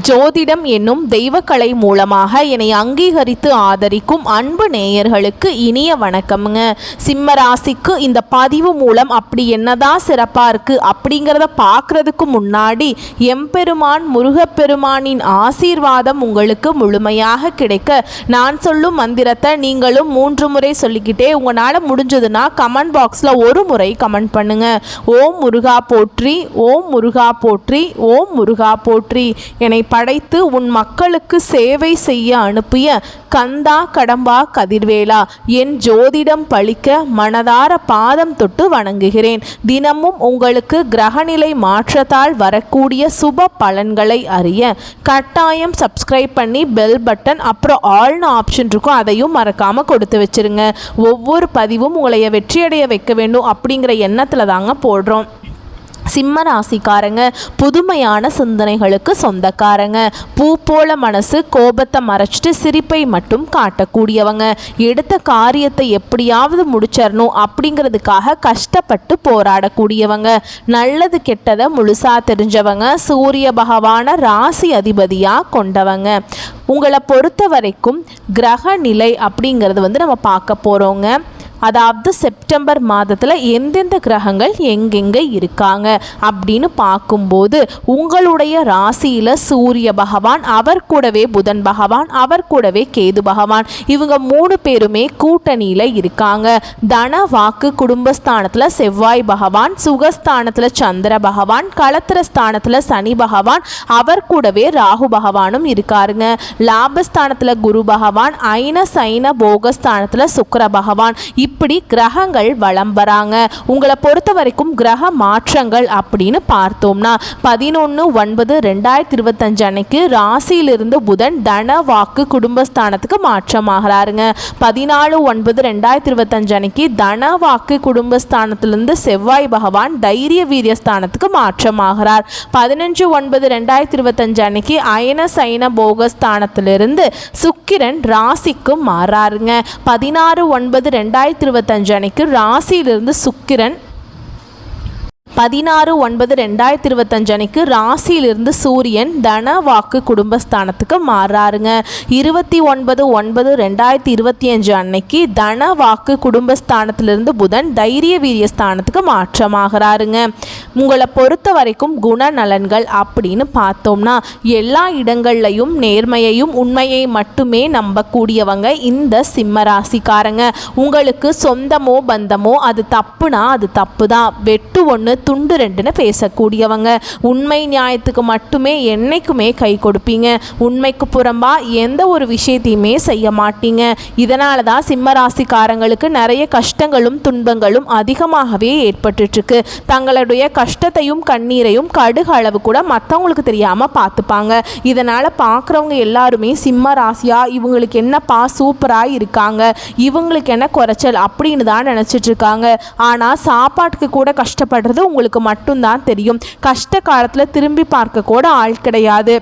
ஜோதிடம் என்னும் தெய்வக்கலை மூலமாக என்னை அங்கீகரித்து ஆதரிக்கும் அன்பு நேயர்களுக்கு இனிய வணக்கம்ங்க. சிம்ம ராசிக்கு இந்த பதிவு மூலம் அப்படி என்னதான் சிறப்பாக இருக்குது அப்படிங்கிறத பார்க்குறதுக்கு முன்னாடி எம்பெருமான் முருகப்பெருமானின் ஆசீர்வாதம் உங்களுக்கு முழுமையாக கிடைக்க நான் சொல்லும் மந்திரத்தை நீங்களும் 3 முறை சொல்லிக்கிட்டே உங்களால் முடிஞ்சதுன்னா கமெண்ட் பாக்ஸில் ஒரு முறை கமெண்ட் பண்ணுங்க. ஓம் முருகா போற்றி, ஓம் முருகா போற்றி, ஓம் முருகா போற்றி. என்னை படைத்து உன் மக்களுக்கு சேவை செய்ய அனுப்பிய கந்தா கடம்பா கதிர்வேலா, என் ஜோதிடம் பழிக்க மனதார பாதம் தொட்டு வணங்குகிறேன். தினமும் உங்களுக்கு கிரகநிலை மாற்றத்தால் வரக்கூடிய சுப பலன்களை அறிய கட்டாயம் சப்ஸ்கிரைப் பண்ணி பெல் பட்டன் அப்புறம் ஆல்னு ஆப்ஷன் இருக்கும், அதையும் மறக்காமல் கொடுத்து வச்சுருங்க. ஒவ்வொரு பதிவும் உங்களைய வெற்றியடைய வைக்க வேண்டும் அப்படிங்கிற எண்ணத்தில் தாங்க போடுறோம். சிம்ம ராசிக்காரங்க புதுமையான சிந்தனைகளுக்கு சொந்தக்காரங்க. பூ போல மனசு, கோபத்தை மறைச்சிட்டு சிரிப்பை மட்டும் காட்டக்கூடியவங்க. எடுத்த காரியத்தை எப்படியாவது முடிச்சிடணும் அப்படிங்கிறதுக்காக கஷ்டப்பட்டு போராடக்கூடியவங்க. நல்லது கெட்டதை முழுசா தெரிஞ்சவங்க. சூரிய பகவான ராசி அதிபதியாக கொண்டவங்க. உங்களை பொறுத்த வரைக்கும் கிரக நிலை அப்படிங்கிறது நம்ம பார்க்க போகிறோங்க. அதாவது செப்டம்பர் மாதத்தில் எந்தெந்த கிரகங்கள் எங்கெங்கே இருக்காங்க அப்படின்னு பார்க்கும்போது உங்களுடைய ராசியில் சூரிய பகவான், அவர் கூடவே புதன் பகவான், அவர் கூடவே கேது பகவான், இவங்க 3 பேருமே கூட்டணியில் இருக்காங்க. தன வாக்கு குடும்பஸ்தானத்தில் செவ்வாய் பகவான், சுகஸ்தானத்தில் சந்திர பகவான், களத்திரஸ்தானத்தில் சனி பகவான், அவர் கூடவே ராகு பகவானும் இருக்காருங்க. லாபஸ்தானத்தில் குரு பகவான், ஐன சைன போகஸ்தானத்தில் சுக்கிர பகவான், இப்படி கிரகங்கள் வலம் வராங்க. உங்களை பொறுத்த வரைக்கும் கிரக மாற்றங்கள் அப்படின்னு பார்த்தோம்னா 11/9/2025 அன்னைக்கு ராசியிலிருந்து புதன் தன வாக்கு குடும்பஸ்தானத்துக்கு மாற்றமாகிறாருங்க. 14/9/2025 அன்னைக்கு தன வாக்கு குடும்பஸ்தானத்திலிருந்து செவ்வாய் பகவான் தைரிய வீரியஸ்தானத்துக்கு மாற்றமாகிறார். 15/9/2025 அன்னைக்கு அயன சைன போகஸ்தானத்திலிருந்து சுக்கிரன் ராசிக்கு மாறாருங்க. 16/9/2025 அன்னைக்கு ராசியிலிருந்து சுக்கிரன் 16/9/2025 அன்னைக்கு ராசியிலிருந்து சூரியன் தன வாக்கு குடும்பஸ்தானத்துக்கு மாறாருங்க. 29/9/2025 அன்னைக்கு தன வாக்கு குடும்பஸ்தானத்திலிருந்து புதன் தைரிய வீரியஸ்தானத்துக்கு மாற்றமாகிறாருங்க. உங்களை பொறுத்த வரைக்கும் குணநலன்கள் அப்படின்னு பார்த்தோம்னா எல்லா இடங்கள்லையும் நேர்மையையும் உண்மையை மட்டுமே நம்பக்கூடியவங்க இந்த சிம்ம ராசிக்காரங்க. உங்களுக்கு சொந்தமோ பந்தமோ அது தப்புனா அது தப்பு தான், வெட்டு ஒன்று துண்டு 2ன்னு பேசக்கூடியவங்க. உண்மை நியாயத்துக்கு மட்டுமே என்னைக்குமே கை கொடுப்பீங்க. உண்மைக்கு புறம்பா எந்த ஒரு விஷயத்தையுமே செய்ய மாட்டீங்க. இதனால தான் சிம்ம ராசிக்காரங்களுக்கு நிறைய கஷ்டங்களும் துன்பங்களும் அதிகமாகவே ஏற்பட்டுருக்கு. தங்களுடைய கஷ்டத்தையும் கண்ணீரையும் கடுகு அளவு கூட மற்றவங்களுக்கு தெரியாமல் பார்த்துப்பாங்க. இதனால் பார்க்குறவங்க எல்லாருமே சிம்ம ராசியா இவங்களுக்கு என்னப்பா சூப்பராக இருக்காங்க, இவங்களுக்கு என்ன குறைச்சல் அப்படின்னு தான் நினச்சிட்ருக்காங்க. ஆனால் சாப்பாட்டுக்கு கூட கஷ்டப்படுறது உங்களுக்கு மட்டும்தான் தெரியும். கஷ்ட காலத்தில் திரும்பி பார்க்க கூட ஆள் கிடையாது.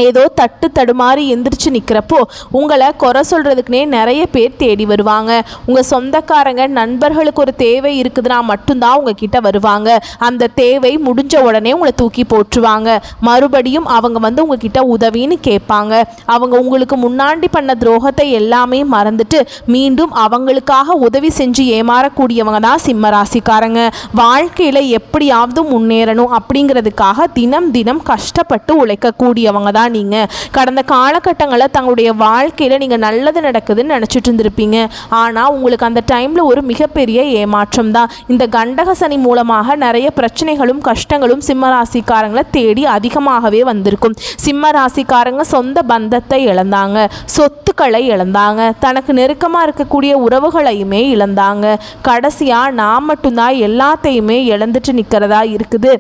ஏதோ தட்டு தடுமாறி எந்திரிச்சு நிற்கிறப்போ உங்களை குறை சொல்கிறதுக்குனே நிறைய பேர் தேடி வருவாங்க. உங்கள் சொந்தக்காரங்க நண்பர்களுக்கு ஒரு தேவை இருக்குதுன்னா மட்டும்தான் உங்ககிட்ட வருவாங்க. அந்த தேவை முடிஞ்ச உடனே உங்களை தூக்கி போட்டுருவாங்க. மறுபடியும் அவங்க உங்ககிட்ட உதவின்னு கேட்பாங்க. அவங்க உங்களுக்கு முன்னாடி பண்ண துரோகத்தை எல்லாமே மறந்துட்டு மீண்டும் அவங்களுக்காக உதவி செஞ்சு ஏமாறக்கூடியவங்க தான் சிம்ம ராசிக்காரங்க. வாழ்க்கையில் எப்படியாவது முன்னேறணும் அப்படிங்கிறதுக்காக தினம் தினம் கஷ்டப்பட்டு உழைக்கக்கூடியவங்க தான் நீங்க. கடந்த காலகட்டங்களில் தங்களுடைய வாழ்க்கையில் நீங்கள் நல்லது நடக்குதுன்னு நினச்சிட்டு இருந்திருப்பீங்க. ஆனால் உங்களுக்கு அந்த டைமில் ஒரு மிகப்பெரிய ஏமாற்றம் தான். இந்த கண்டக சனி மூலமாக நிறைய பிரச்சனைகளும் கஷ்டங்களும் சிம்ம ராசிக்காரங்களை தேடி அதிகமாகவே வந்திருக்கும். சிம்ம ராசிக்காரங்க சொந்த பந்தத்தை இழந்தாங்க, சொத்துக்களை இழந்தாங்க, தனக்கு நெருக்கமாக இருக்கக்கூடிய உறவுகளையுமே இழந்தாங்க. கடைசியாக நான் மட்டும்தான் எல்லாத்தையுமே இழந்துட்டு நிற்கிறதா இருக்குது,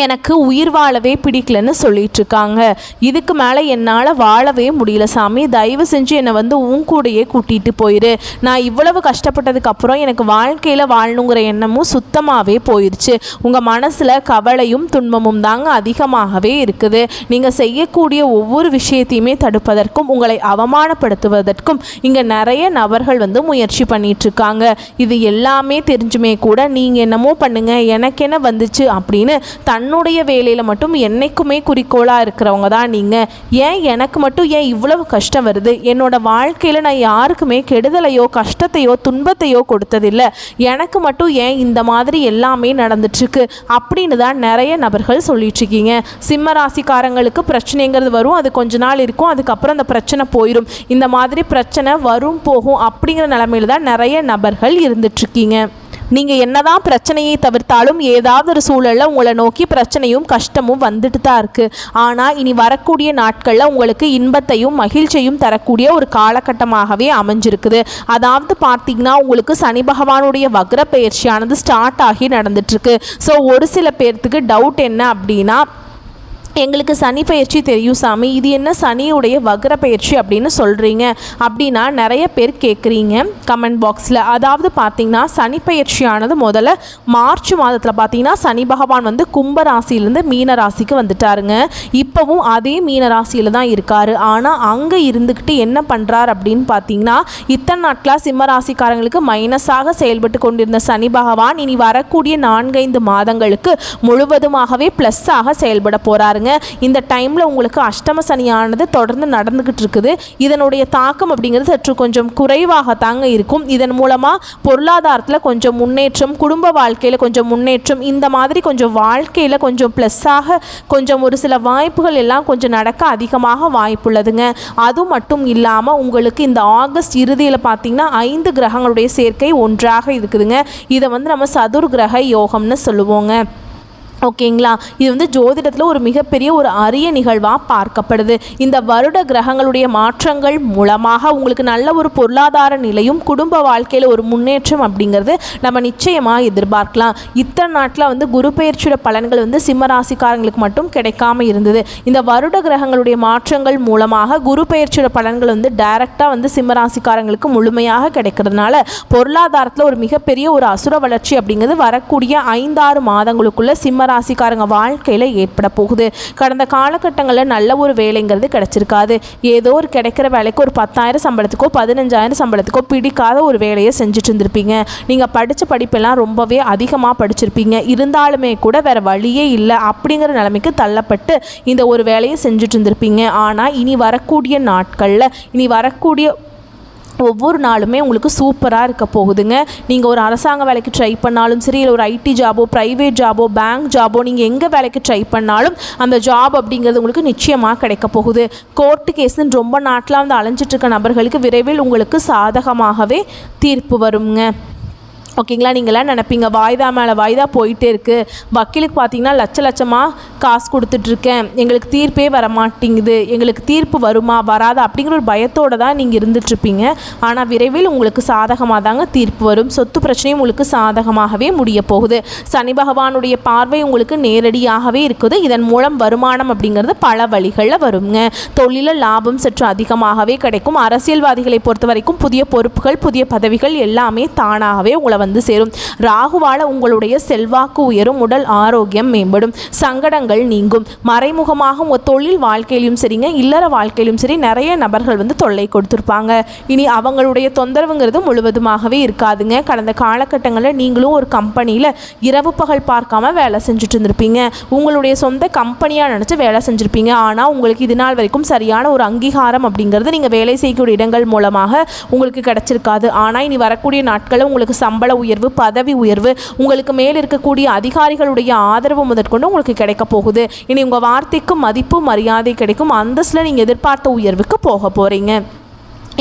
எனக்கு உயிர் வாழவே பிடிக்கலன்னு சொல்லிகிட்ருக்காங்க. இதுக்கு மேலே என்னால் வாழவே முடியல சாமி, தயவு செஞ்சு என்னை உன் கூடையே கூட்டிகிட்டு போயிரு. நான் இவ்வளவு கஷ்டப்பட்டதுக்கப்புறம் எனக்கு வாழ்க்கையில் வாழணுங்கிற எண்ணமும் சுத்தமாகவே போயிடுச்சு. உங்கள் மனசில் கவலையும் துன்பமும் தாங்க அதிகமாகவே இருக்குது. நீங்கள் செய்யக்கூடிய ஒவ்வொரு விஷயத்தையுமே தடுப்பதற்கும் உங்களை அவமானப்படுத்துவதற்கும் இங்கே நிறைய நபர்கள் முயற்சி பண்ணிகிட்ருக்காங்க. இது எல்லாமே தெரிஞ்சுமே கூட நீங்கள் என்னமோ பண்ணுங்க, எனக்கு என்ன வந்துச்சு அப்படின்னு தன்னுடைய வேலையில் மட்டும் என்றைக்குமே குறிக்கோளாக இருக்கிறவங்க தான் நீங்கள். ஏன் எனக்கு மட்டும் ஏன் இவ்வளவு கஷ்டம் வருது, என்னோட வாழ்க்கையில் நான் யாருக்குமே கெடுதலையோ கஷ்டத்தையோ துன்பத்தையோ கொடுத்ததில்லை, எனக்கு மட்டும் ஏன் இந்த மாதிரி எல்லாமே நடந்துட்டுருக்கு அப்படின்னு தான் நிறைய நபர்கள் சொல்லிட்டுருக்கீங்க. சிம்ம ராசிக்காரங்களுக்கு பிரச்சனைங்கிறது வரும், அது கொஞ்ச நாள் இருக்கும், அதுக்கப்புறம் அந்த பிரச்சனை போயிடும். இந்த மாதிரி பிரச்சனை வரும் போகும் அப்படிங்கிற நிலைமையில் தான் நிறைய நபர்கள் இருந்துட்டுருக்கீங்க. நீங்கள் என்னதான் பிரச்சனையை தவிர்த்தாலும் ஏதாவது ஒரு சூழலில் உங்களை நோக்கி பிரச்சனையும் கஷ்டமும் வந்துட்டு தான் இருக்குது. ஆனால் இனி வரக்கூடிய நாட்களில் உங்களுக்கு இன்பத்தையும் மகிழ்ச்சியும் தரக்கூடிய ஒரு காலகட்டமாகவே அமைஞ்சிருக்குது. அதாவது பார்த்திங்கன்னா உங்களுக்கு சனி பகவானுடைய வக்ர பயிற்சியானது ஸ்டார்ட் ஆகி நடந்துட்டுருக்கு. ஸோ ஒரு சில பேர்த்துக்கு டவுட் என்ன அப்படின்னா, எங்களுக்கு சனி பயிற்சி தெரியும் சாமி, இது என்ன சனியுடைய வக்ர பயிற்சி அப்படின்னு சொல்கிறீங்க அப்படின்னா நிறைய பேர் கேட்குறீங்க கமெண்ட் பாக்ஸில். அதாவது பார்த்திங்கன்னா சனி பயிற்சியானது முதல்ல மார்ச் மாதத்தில் பார்த்திங்கன்னா சனி பகவான் வந்து கும்ப ராசியிலேருந்து மீன ராசிக்கு வந்துட்டாருங்க. இப்போவும் அதே மீன ராசியில் தான் இருக்கார். ஆனால் அங்கே இருந்துக்கிட்டு என்ன பண்ணுறார் அப்படின்னு பார்த்திங்கன்னா, இத்தனை நாட்களாக சிம்ம ராசிக்காரங்களுக்கு மைனஸாக செயல்பட்டு கொண்டிருந்த சனி பகவான் இனி வரக்கூடிய 4-5 மாதங்களுக்கு முழுவதுமாகவே ப்ளஸ்ஸாக செயல்பட போகிறாரு. இந்த டைமில் உங்களுக்கு அஷ்டம சனியானது தொடர்ந்து நடந்துக்கிட்டு இருக்குது. இதனுடைய தாக்கம் அப்படிங்கிறது சற்று கொஞ்சம் குறைவாக தாங்க இருக்கும். இதன் மூலமாக பொருளாதாரத்தில் கொஞ்சம் முன்னேற்றம், குடும்ப வாழ்க்கையில் கொஞ்சம் முன்னேற்றம், இந்த மாதிரி கொஞ்சம் வாழ்க்கையில் கொஞ்சம் ப்ளஸ்ஸாக கொஞ்சம் ஒரு சில வாய்ப்புகள் எல்லாம் கொஞ்சம் நடக்க அதிகமாக வாய்ப்புள்ளதுங்க. அது மட்டும் இல்லாமல் உங்களுக்கு இந்த ஆகஸ்ட் இறுதியில் பார்த்திங்கன்னா 5 கிரகங்களுடைய சேர்க்கை ஒன்றாக இருக்குதுங்க. இதை வந்து நம்ம சதுர் கிரக யோகம்னு சொல்லுவோங்க. ஓகேங்களா, இது வந்து ஜோதிடத்தில் ஒரு மிகப்பெரிய ஒரு அரிய நிகழ்வாக பார்க்கப்படுது. இந்த வருட கிரகங்களுடைய மாற்றங்கள் மூலமாக உங்களுக்கு நல்ல ஒரு பொருளாதார நிலையும் குடும்ப வாழ்க்கையில் ஒரு முன்னேற்றம் அப்படிங்கிறது நம்ம நிச்சயமாக எதிர்பார்க்கலாம். இத்தனை நாட்டில் வந்து குரு பெயர்ச்சியோட பலன்கள் வந்து சிம்மராசிக்காரங்களுக்கு மட்டும் கிடைக்காம இருந்தது. இந்த வருட கிரகங்களுடைய மாற்றங்கள் மூலமாக குரு பெயர்ச்சியோட பலன்கள் வந்து டைரெக்டாக வந்து சிம்மராசிக்காரங்களுக்கு முழுமையாக கிடைக்கிறதுனால பொருளாதாரத்தில் ஒரு மிகப்பெரிய ஒரு அசுர வளர்ச்சி அப்படிங்கிறது வரக்கூடிய 5-6 மாதங்களுக்குள்ள சிம்ம ராசிக்காரங்க வாழ்க்கையில் ஏற்பட போகுது. கடந்த காலகட்டங்களில் நல்ல ஒரு வேலைங்கிறது கிடைச்சிருக்காது. ஏதோ ஒரு கிடைக்கிற வேலைக்கு ஒரு 10,000 சம்பளத்துக்கோ 15,000 சம்பளத்துக்கோ பிடிக்காத ஒரு வேலையை செஞ்சுட்டு இருந்திருப்பீங்க. நீங்கள் படித்த படிப்பெல்லாம் ரொம்பவே அதிகமாக படிச்சிருப்பீங்க. இருந்தாலுமே கூட வேறு வழியே இல்லை அப்படிங்கிற நிலைமைக்கு தள்ளப்பட்டு இந்த ஒரு வேலையை செஞ்சுட்டு இருந்திருப்பீங்க. ஆனால் இனி வரக்கூடிய நாட்களில் இனி வரக்கூடிய ஒவ்வொரு நாளுமே உங்களுக்கு சூப்பராக இருக்க போகுதுங்க. நீங்கள் ஒரு அரசாங்க வேலைக்கு ட்ரை பண்ணாலும் சரி, இல்லை ஒரு ஐடி ஜாபோ, ப்ரைவேட் ஜாபோ, பேங்க் ஜாபோ, நீங்கள் எங்கே வேலைக்கு ட்ரை பண்ணாலும் அந்த ஜாப் அப்படிங்கிறது உங்களுக்கு நிச்சயமாக கிடைக்க போகுது. கோர்ட்டு கேஸ்ன்னு ரொம்ப நாட்டில் வந்து அலைஞ்சிட்ருக்க நபர்களுக்கு விரைவில் உங்களுக்கு சாதகமாகவே தீர்ப்பு வருங்க. ஓகேங்களா, நீங்களாம் நினைப்பீங்க வாய்தா மேலே வாய்தா போயிட்டே இருக்குது, வக்கீலுக்கு பார்த்தீங்கன்னா லட்சமாக காசு கொடுத்துட்ருக்கேன், எங்களுக்கு தீர்ப்பே வர மாட்டேங்குது, எங்களுக்கு தீர்ப்பு வருமா வராதா அப்படிங்கிற ஒரு பயத்தோடு தான் நீங்கள் இருந்துகிட்ருப்பீங்க. ஆனால் விரைவில் உங்களுக்கு சாதகமாக தாங்க தீர்ப்பு வரும். சொத்து பிரச்சனையும் உங்களுக்கு சாதகமாகவே முடிய போகுது. சனி பகவானுடைய பார்வை உங்களுக்கு நேரடியாகவே இருக்குது. இதன் மூலம் வருமானம் அப்படிங்கிறது பல வழிகளில் வருங்க. தொழிலில் லாபம் சற்று அதிகமாகவே கிடைக்கும். அரசியல்வாதிகளை பொறுத்த வரைக்கும் புதிய பொறுப்புகள், புதிய பதவிகள் எல்லாமே தானாகவே உங்களை வந்து சேரும். ராகுவால உங்களுடைய செல்வாக்கு உயரும், உடல் ஆரோக்கியம் மேம்படும், சங்கடங்கள் நீங்கும். மறைமுகமாக உங்கள் தொழில் வாழ்க்கையிலும் சரிங்க, இல்லற வாழ்க்கையிலும் சரி நிறைய நபர்கள் வந்து தொல்லை கொடுத்துருப்பாங்க. இனி அவங்களுடைய தொந்தரவுங்கிறது முழுவதுமாகவே இருக்காதுங்க. கடந்த காலகட்டங்களில் நீங்களும் ஒரு கம்பெனியில் இரவு பகல் பார்க்காம வேலை செஞ்சுட்டு இருந்திருப்பீங்க. உங்களுடைய சொந்த கம்பெனியாக நினச்சி வேலை செஞ்சுருப்பீங்க. ஆனால் உங்களுக்கு இது நாள் வரைக்கும் சரியான ஒரு அங்கீகாரம் அப்படிங்கிறது நீங்கள் வேலை செய்யக்கூடிய இடங்கள் மூலமாக உங்களுக்கு கிடைச்சிருக்காது. ஆனால் இனி வரக்கூடிய நாட்களில் உங்களுக்கு சம்பள உயர்வு, பதவி உயர்வு, உங்களுக்கு மேல் இருக்கக்கூடிய அதிகாரிகளுடைய ஆதரவு முதற்கொண்டு உங்களுக்கு கிடைக்க போகுது. இனி உங்கள் வார்த்தைக்கு மதிப்பு மரியாதை கிடைக்கும். அந்தஸ்தில் நீங்கள் எதிர்பார்த்த உயர்வுக்கு போக போகிறீங்க.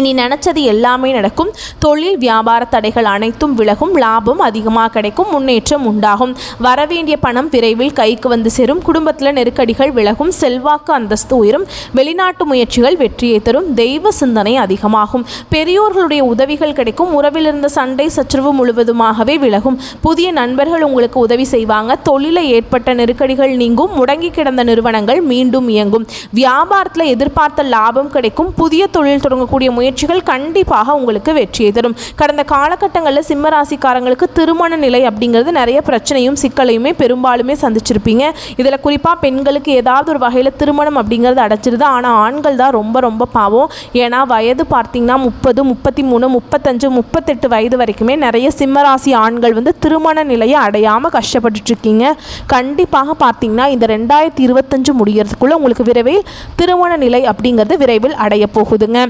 இனி நினச்சது எல்லாமே நடக்கும். தொழில் வியாபார தடைகள் அனைத்தும் விலகும். லாபம் அதிகமாக கிடைக்கும். முன்னேற்றம் உண்டாகும். வரவேண்டிய பணம் விரைவில் கைக்கு வந்து சேரும். குடும்பத்தில் நெருக்கடிகள் விலகும். செல்வாக்கு அந்தஸ்து உயரும். வெளிநாட்டு முயற்சிகள் வெற்றியை தரும். தெய்வ சிந்தனை அதிகமாகும். பெரியோர்களுடைய உதவிகள் கிடைக்கும். உறவில் இருந்த சண்டை சச்சரவு முழுவதுமாகவே விலகும். புதிய நண்பர்கள் உங்களுக்கு உதவி செய்வாங்க. தொழிலில் ஏற்பட்ட நெருக்கடிகள் நீங்கும். முடங்கி கிடந்த நிறுவனங்கள் மீண்டும் இயங்கும். வியாபாரத்தில் எதிர்பார்த்த லாபம் கிடைக்கும். புதிய தொழில் தொடங்கக்கூடிய முயற்சி முயற்சிகள் கண்டிப்பாக உங்களுக்கு வெற்றியை தரும். கடந்த காலகட்டங்களில் சிம்ம ராசிக்காரங்களுக்கு திருமண நிலை அப்படிங்கிறது நிறைய பிரச்சனையும் சிக்கலையுமே பெரும்பாலுமே சந்திச்சிருப்பீங்க. இதில் குறிப்பாக பெண்களுக்கு ஏதாவது ஒரு வகையில் திருமணம் அப்படிங்கிறது அடைச்சிருது. ஆனால் ஆண்கள் தான் ரொம்ப ரொம்ப பாவம். ஏன்னா வயது பார்த்திங்கன்னா 30, 33, 35, 38 வயது வரைக்குமே நிறைய சிம்மராசி ஆண்கள் வந்து திருமண நிலையை அடையாமல் கஷ்டப்பட்டுட்ருக்கீங்க. கண்டிப்பாக பார்த்திங்கன்னா இந்த 2025 முடிகிறதுக்குள்ளே உங்களுக்கு விரைவில் திருமண நிலை அப்படிங்கிறது விரைவில் அடைய போகுதுங்க.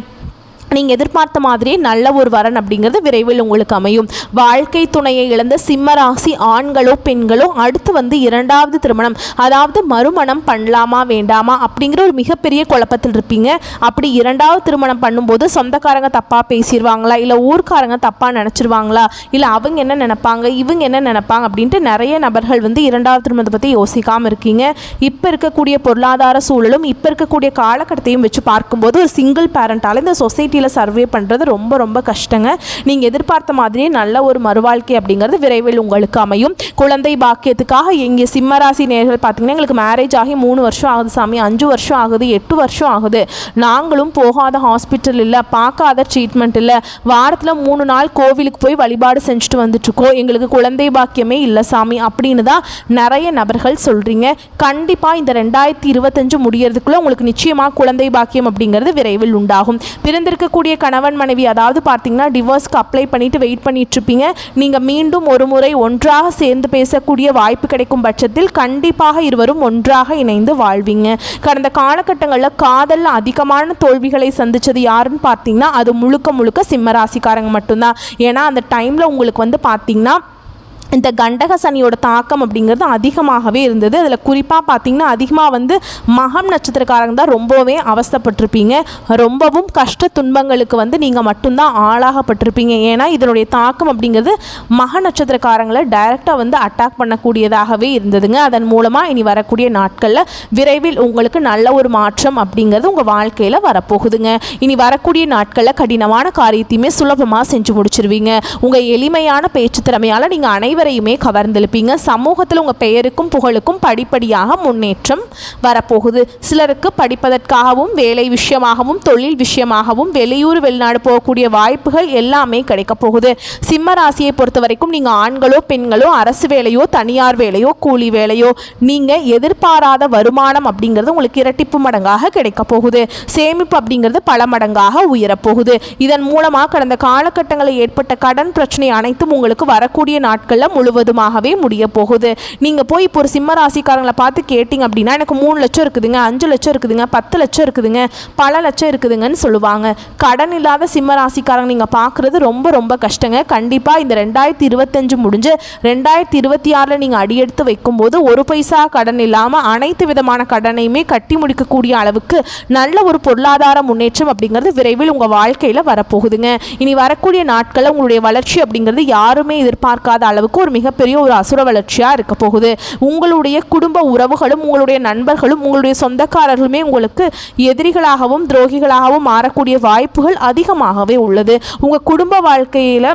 நீங்கள் எதிர்பார்த்த மாதிரியே நல்ல ஒரு வரன் அப்படிங்கிறது விரைவில் உங்களுக்கு அமையும். வாழ்க்கை துணையை இழந்த சிம்மராசி ஆண்களோ பெண்களோ அடுத்து வந்து இரண்டாவது திருமணம், அதாவது மறுமணம் பண்ணலாமா வேண்டாமா அப்படிங்கிற ஒரு மிகப்பெரிய குழப்பத்தில் இருப்பீங்க. அப்படி இரண்டாவது திருமணம் பண்ணும்போது சொந்தக்காரங்க தப்பாக பேசிடுவாங்களா, இல்லை ஊர்க்காரங்க தப்பாக நினச்சிருவாங்களா, இல்லை அவங்க என்ன நினைப்பாங்க இவங்க என்ன நினைப்பாங்க அப்படின்ட்டு நிறைய நபர்கள் வந்து இரண்டாவது திருமணத்தை பற்றி யோசிக்காமல் இருக்கீங்க. இப்போ இருக்கக்கூடிய பொருளாதார சூழலும் இப்போ இருக்கக்கூடிய காலகட்டத்தையும் வச்சு பார்க்கும்போது ஒரு சிங்கிள் பேரண்டால் இந்த சொசைட்டி சர்வே பண்ணுறது ரொம்ப ரொம்ப கஷ்டங்க. நீங்கள் எதிர்பார்த்த மாதிரியே நல்ல ஒரு மறுவாழ்க்கை அப்படிங்கிறது விரைவில் உங்களுக்கு அமையும். குழந்தை பாக்கியத்துக்காக எங்கே சிம்மராசி நேர்கள் பார்த்தீங்கன்னா எங்களுக்கு மேரேஜ் ஆகி 3 வருஷம் ஆகுது சாமி, 5 வருஷம் ஆகுது, 8 வருஷம் ஆகுது, நாங்களும் போகாத ஹாஸ்பிட்டல் இல்லை, பார்க்காத ட்ரீட்மெண்ட் இல்லை, வாரத்தில் 3 நாள் கோவிலுக்கு போய் வழிபாடு செஞ்சுட்டு வந்துட்டுருக்கோம், எங்களுக்கு குழந்தை பாக்கியமே இல்லை சாமி அப்படின்னு தான் நிறைய நபர்கள் சொல்கிறீங்க. கண்டிப்பாக இந்த 2025 முடியறதுக்குள்ளே உங்களுக்கு நிச்சயமாக குழந்தை பாக்கியம் அப்படிங்கிறது விரைவில் உண்டாகும். பிறந்திருக்கக்கூடிய கணவன் மனைவி அதாவது பார்த்தீங்கன்னா டிவோர்ஸ்க்கு அப்ளை பண்ணிட்டு வெயிட் பண்ணிட்டு இருப்பீங்க. நீங்கள் மீண்டும் ஒரு முறை ஒன்றாக சேர்ந்து பேசக்கூடிய வாய்ப்பு கிடைக்கும் பட்சத்தில் கண்டிப்பாக இருவரும் ஒன்றாக இணைந்து வாழ்வீங்க. கடந்த காலகட்டங்களில் காதலில் அதிகமான தோல்விகளை சந்தித்தது யாருன்னு பார்த்தீங்கன்னா அது முழுக்க முழுக்க சிம்மராசிக்காரங்க மட்டும்தான். ஏன்னா அந்த டைமில் உங்களுக்கு வந்து பார்த்தீங்கன்னா இந்த கண்டக சனியோட தாக்கம் அப்படிங்கிறது அதிகமாகவே இருந்தது. அதில் குறிப்பாக பார்த்திங்கன்னா அதிகமாக வந்து மகம் நட்சத்திரக்காரங்க தான் ரொம்பவே அவஸ்தைப்பட்டிருப்பீங்க. ரொம்பவும் கஷ்ட துன்பங்களுக்கு வந்து நீங்கள் மட்டும்தான் ஆளாகப்பட்டிருப்பீங்க. ஏன்னா இதனுடைய தாக்கம் அப்படிங்கிறது மக நட்சத்திரக்காரங்களை டைரெக்டாக வந்து அட்டாக் பண்ணக்கூடியதாகவே இருந்ததுங்க. அதன் மூலமாக இனி வரக்கூடிய நாட்களில் விரைவில் உங்களுக்கு நல்ல ஒரு மாற்றம் அப்படிங்கிறது உங்கள் வாழ்க்கையில் வரப்போகுதுங்க. இனி வரக்கூடிய நாட்களில் கடினமான காரியத்தையுமே சுலபமாக செஞ்சு முடிச்சிருவீங்க. உங்கள் எளிமையான பேச்சு திறமையால் நீங்கள் அனைவரையுமே கவர்ந்தெழுப்பீங்க. சமூகத்தில் உங்கள் பெயருக்கும் புகழுக்கும் படிப்படியாக முன்னேற்றம் வரப்போகுது. சிலருக்கு படிப்பதற்காகவும் வேலை விஷயமாகவும் தொழில் விஷயமாகவும் வெளியூர் வெளிநாடு போகக்கூடிய வாய்ப்புகள் எல்லாமே கிடைக்க போகுது. சிம்ம ராசியை பொறுத்த வரைக்கும் நீங்கள் ஆண்களோ பெண்களோ அரசு வேலையோ தனியார் வேலையோ கூலி வேலையோ நீங்கள் எதிர்பாராத வருமானம் அப்படிங்கிறது உங்களுக்கு இரட்டிப்பு மடங்காக கிடைக்க போகுது. சேமிப்பு அப்படிங்கிறது பல மடங்காக உயரப்போகுது. இதன் மூலமாக கடந்த காலகட்டங்களில் ஏற்பட்ட கடன் பிரச்சனை அனைத்தும் உங்களுக்கு வரக்கூடிய நாட்களில் முழுவதுமாகவே முடிய போகுது. நீங்கள் போய் இப்போ ஒரு சிம்ம ராசிக்காரங்களை பார்த்து கேட்டிங்க அப்படின்னா எனக்கு 3 லட்சம் இருக்குதுங்க, 5 லட்சம் இருக்குதுங்க, 10 லட்சம் இருக்குதுங்க, பல லட்சம் இருக்குதுங்கன்னு சொல்லுவாங்க. கடன் இல்லாத சிம்ம ராசிக்காரங்க நீங்கள் பார்க்குறது ரொம்ப ரொம்ப கஷ்டங்க. கண்டிப்பாக இந்த 2025 முடிஞ்சு 2026 நீங்கள் அடியெடுத்து வைக்கும்போது ஒரு பைசா கடன் இல்லாமல் அனைத்து விதமான கடனையுமே கட்டி முடிக்கக்கூடிய அளவுக்கு நல்ல ஒரு பொருளாதார முன்னேற்றம் அப்படிங்கிறது விரைவில் உங்கள் வாழ்க்கையில் வரப்போகுதுங்க. இனி வரக்கூடிய நாட்களில் உங்களுடைய வளர்ச்சி அப்படிங்கிறது யாருமே எதிர்பார்க்காத அளவுக்கு ஒரு மிகப்பெரிய ஒரு அசுர வளர்ச்சியாக இருக்க போகுது. உங்களுடைய குடும்ப உறவுகளும் உங்களுடைய நண்பர்களும் உங்களுடைய சொந்தக்காரர்களுமே உங்களுக்கு எதிரிகளாகவும் துரோகிகளாகவும் மாறக்கூடிய வாய்ப்புகள் அதிகமாகவே உள்ளது. உங்கள் குடும்ப வாழ்க்கையில்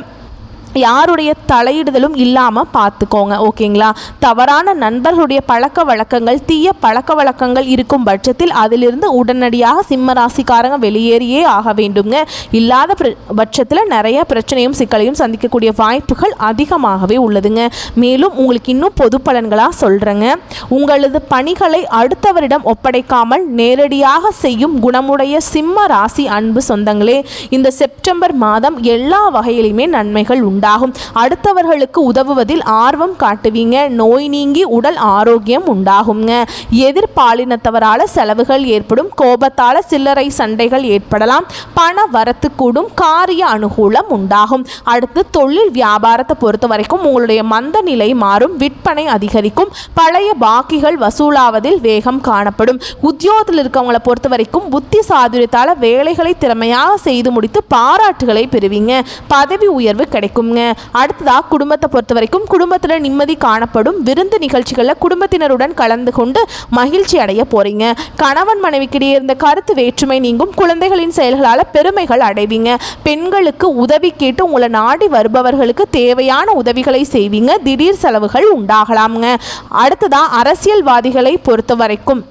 யாருடைய தலையிடுதலும் இல்லாமல் பார்த்துக்கோங்க, ஓகேங்களா? தவறான நண்பர்களுடைய பழக்க வழக்கங்கள் தீய பழக்க வழக்கங்கள் இருக்கும் பட்சத்தில் அதிலிருந்து உடனடியாக சிம்ம ராசிக்காரங்க வெளியேறியே ஆக வேண்டுங்க. இல்லாத பட்சத்தில் நிறைய பிரச்சனையும் சிக்கலையும் சந்திக்கக்கூடிய வாய்ப்புகள் அதிகமாகவே உள்ளதுங்க. மேலும் உங்களுக்கு இன்னும் பொது பலன்களாக சொல்கிறேங்க. உங்களது பணிகளை அடுத்தவரிடம் ஒப்படைக்காமல் நேரடியாக செய்யும் குணமுடைய சிம்ம ராசி அன்பு சொந்தங்களே, இந்த செப்டம்பர் மாதம் எல்லா வகையிலுமே நன்மைகள் உண்டு. அடுத்தவர்களுக்கு உதவுவதில் ஆர்வம் காட்டுவீங்க. நோய் நீங்கி உடல் ஆரோக்கியம் உண்டாகுங்க. எதிர்பாலினத்தவரால செலவுகள் ஏற்படும். கோபத்தால சில்லறை சண்டைகள் ஏற்படலாம். பண வரத்து கூடும். காரிய அனுகூலம் உண்டாகும். அடுத்து தொழில் வியாபாரத்தை பொறுத்த வரைக்கும் உங்களுடைய மந்த நிலை மாறும். விற்பனை அதிகரிக்கும். பழைய பாக்கிகள் வசூலாவதில் வேகம் காணப்படும். உத்தியோகத்தில் இருக்கவங்களை பொறுத்த வரைக்கும் புத்தி சாதுரியத்தால வேலைகளை திறமையாக செய்து முடித்து பாராட்டுகளை பெறுவீங்க. பதவி உயர்வு கிடைக்கும். அடுத்ததாக குடும்பத்தை பொறுத்த வரைக்கும் குடும்பத்தில் நிம்மதி காணப்படும். விருந்து நிகழ்ச்சிகளில் குடும்பத்தினருடன் கலந்து கொண்டு மகிழ்ச்சி அடைய போறீங்க. கணவன் மனைவிக்கிடையே இருந்த கருத்து வேற்றுமை நீங்கும். குழந்தைகளின் செயல்களால் பெருமைகள் அடைவீங்க. பெண்களுக்கு உதவி கேட்டு உங்களை நாடி வருபவர்களுக்கு தேவையான உதவிகளை செய்வீங்க. திடீர் செலவுகள் உண்டாகலாமுங்க. அடுத்ததாக அரசியல்வாதிகளை பொறுத்த வரைக்கும்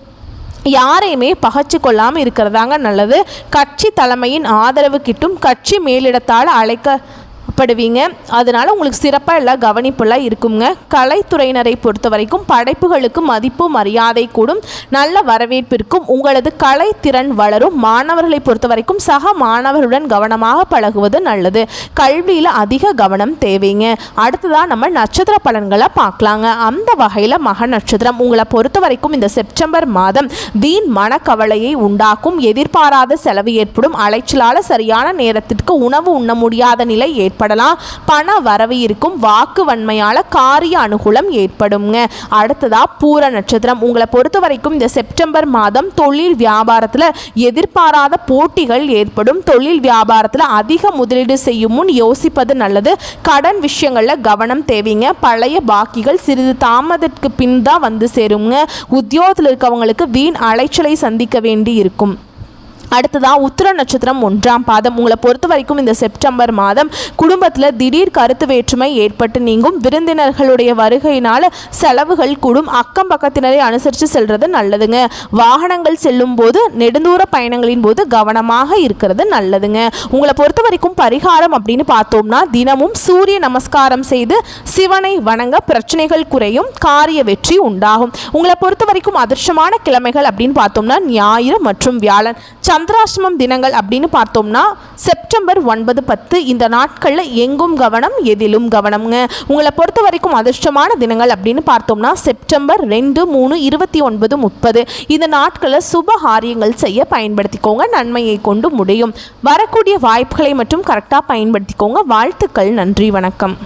யாரையுமே பகைச்சு கொள்ளாமல் இருக்கிறதாங்க நல்லது. கட்சி தலைமையின் ஆதரவு கிட்டும். கட்சி மேலிடத்தால் அழைக்கப்படுவீங்க. அதனால் உங்களுக்கு சிறப்பாக எல்லாம் கவனிப்பெல்லாம் இருக்குங்க. கலைத்துறையினரை பொறுத்த வரைக்கும் படைப்புகளுக்கு மதிப்பு மரியாதை கூடும். நல்ல வரவேற்பு இருக்கும். உங்களது கலைத்திறன் வளரும். மாணவர்களை பொறுத்த வரைக்கும் சக மாணவர்களுடன் கவனமாக பழகுவது நல்லது. கல்வியில் அதிக கவனம் தேவைங்க. அடுத்ததாக நம்ம நட்சத்திர பலன்களை பார்க்கலாங்க. அந்த வகையில் மக நட்சத்திரம் உங்களை பொறுத்த வரைக்கும் இந்த செப்டம்பர் மாதம் வீண் மனக்கவலையை உண்டாக்கும். எதிர்பாராத செலவு ஏற்படும். அலைச்சலால் சரியான நேரத்திற்கு உணவு உண்ண முடியாத நிலை ஏற்படலாம். பண வரவு இருக்கும். வாக்கு வன்மையால் காரிய அனுகூலம் ஏற்படுங்க. அடுத்ததா பூர நட்சத்திரம் உங்களை பொறுத்த வரைக்கும் இந்த செப்டம்பர் மாதம் தொழில் வியாபாரத்தில் எதிர்பாராத போட்டிகள் ஏற்படும். தொழில் வியாபாரத்தில் அதிக முதலீடு செய்யும் முன் யோசிப்பது நல்லது. கடன் விஷயங்களில் கவனம் தேவைங்க. பழைய பாக்கிகள் சிறிது தாமதத்துக்கு பின் தான் வந்து சேருங்க. உத்தியோகத்தில் இருக்கவங்களுக்கு வீண் அலைச்சலை சந்திக்க வேண்டி இருக்கும். அடுத்ததாக உத்திர நட்சத்திரம் 1ஆம் பாதம் உங்களை பொறுத்த வரைக்கும் இந்த செப்டம்பர் மாதம் குடும்பத்தில் திடீர் கருத்து வேற்றுமை ஏற்பட்டு நீங்கும். விருந்தினர்களுடைய வருகையினால் செலவுகள் கூடும். அக்கம் பக்கத்தினரை அனுசரித்து செல்வது நல்லதுங்க. வாகனங்கள் செல்லும் போது நெடுந்தூர பயணங்களின் போது கவனமாக இருக்கிறது நல்லதுங்க. உங்களை பொறுத்த வரைக்கும் பரிகாரம் அப்படின்னு பார்த்தோம்னா தினமும் சூரிய நமஸ்காரம் செய்து சிவனை வணங்க பிரச்சனைகள் குறையும். காரிய வெற்றி உண்டாகும். உங்களை பொறுத்த வரைக்கும் அதிர்ஷ்டமான கிழமைகள் அப்படின்னு பார்த்தோம்னா ஞாயிறு மற்றும் வியாழன். சந்திராஷ்டமம் தினங்கள் அப்படின்னு பார்த்தோம்னா செப்டம்பர் 9, 10 இந்த நாட்களில் எங்கும் கவனம் எதிலும் கவனம்ங்க. உங்களை பொறுத்த வரைக்கும் அதிர்ஷ்டமான தினங்கள் அப்படின்னு பார்த்தோம்னா செப்டம்பர் 2, 3, 29, 30 இந்த நாட்களில் சுப காரியங்கள் செய்ய பயன்படுத்திக்கோங்க. நன்மையை கொண்டு முடியும். வரக்கூடிய வாய்ப்புகளை மட்டும் கரெக்டாக பயன்படுத்திக்கோங்க. வாழ்த்துக்கள். நன்றி. வணக்கம்.